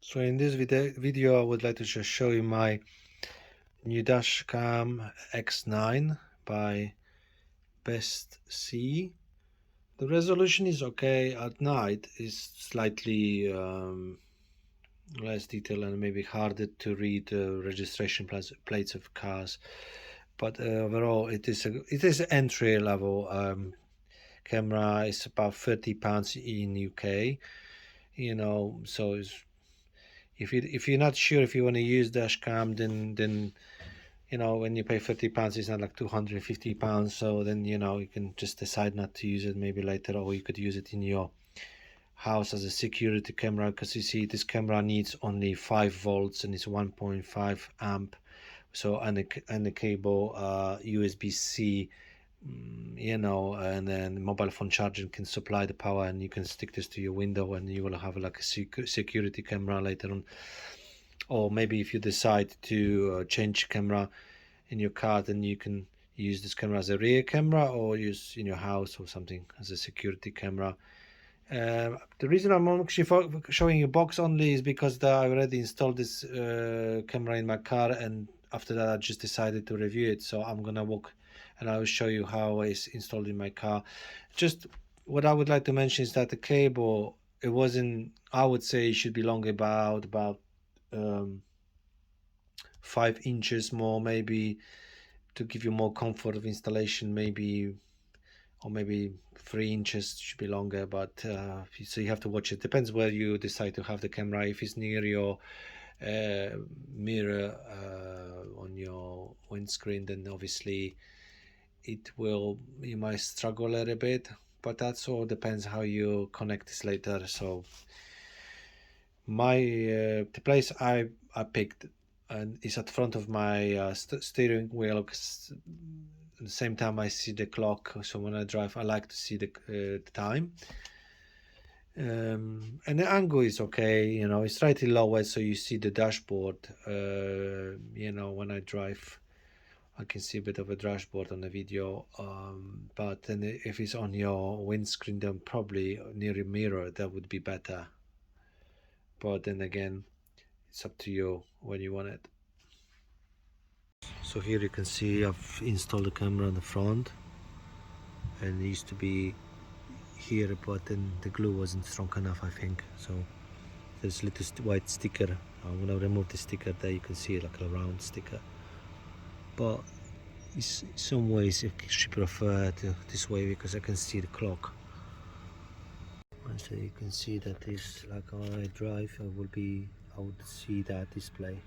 So in this video I would like to just show you my new DASHCAM X9 by Bestsee. The resolution is okay. At night is slightly less detailed and maybe harder to read registration plates of cars, but overall it is an entry level camera. It's about £30 in UK, so if you're not sure if you want to use dashcam, then when you pay £30 it's not like £250, so then you can just decide not to use it maybe later, or you could use it in your house as a security camera, because you see this camera needs only 5 volts and it's 1.5 amp. So and the cable USB-C, and then mobile phone charging can supply the power, and you can stick this to your window and you will have like a security camera later on. Or maybe if you decide to change camera in your car, then you can use this camera as a rear camera, or use in your house or something as a security camera. The reason I'm actually showing you box only is because I already installed this camera in my car, and after that I just decided to review it. So I'm gonna walk and I will show you how it's installed in my car. Just what I would like to mention is that the cable, it wasn't, I would say it should be long, about 5 inches more, maybe, to give you more comfort of installation, maybe, or maybe 3 inches should be longer, but so you have to watch it. Depends where you decide to have the camera. If it's near your mirror on your windscreen, then obviously you might struggle a little bit, but that's all depends how you connect this later. So the place I picked and is at front of my steering wheel, because at the same time I see the clock, so when I drive I like to see the time. And the angle is okay, it's slightly lower, so you see the dashboard. When I drive I can see a bit of a dashboard on the video, but then if it's on your windscreen, then probably near your mirror that would be better, but then again it's up to you when you want it. So here you can see I've installed the camera on the front, and it used to be here, but then the glue wasn't strong enough, I think. So there's a little white sticker. I'm gonna remove the sticker there. You can see like a round sticker, but in some ways I actually prefer this way because I can see the clock. And so you can see that this, like when I drive, I would see that display.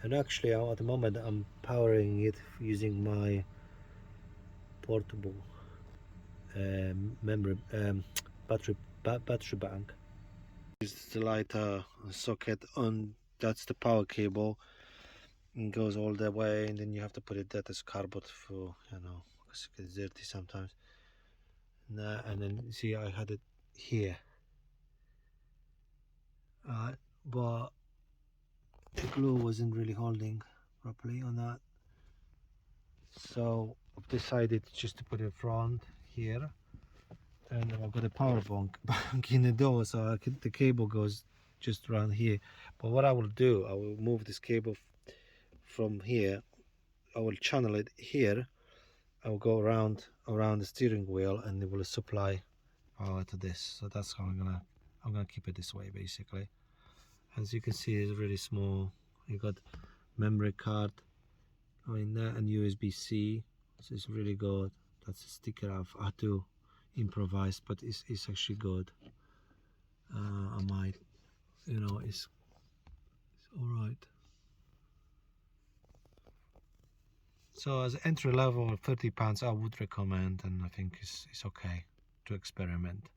And actually at the moment I'm powering it using my portable memory battery bank. Is the lighter socket on, that's the power cable, and goes all the way, and then you have to put it that as cardboard for because it gets dirty sometimes. And then see I had it here, but the glue wasn't really holding properly on that, so I've decided just to put it front here, and I've got a power bank in the door, so the cable goes just around here. But what I will do, I will move this cable from here, I will channel it here, I will go around the steering wheel, and it will supply power to this. So that's how I'm gonna keep it this way basically. As you can see, it's really small. You got memory card in there and USB-C, so it's really good. That's a sticker I've had to improvise, but it's actually good. I might, it's all right. So as entry level, £30 I would recommend, and I think it's okay to experiment.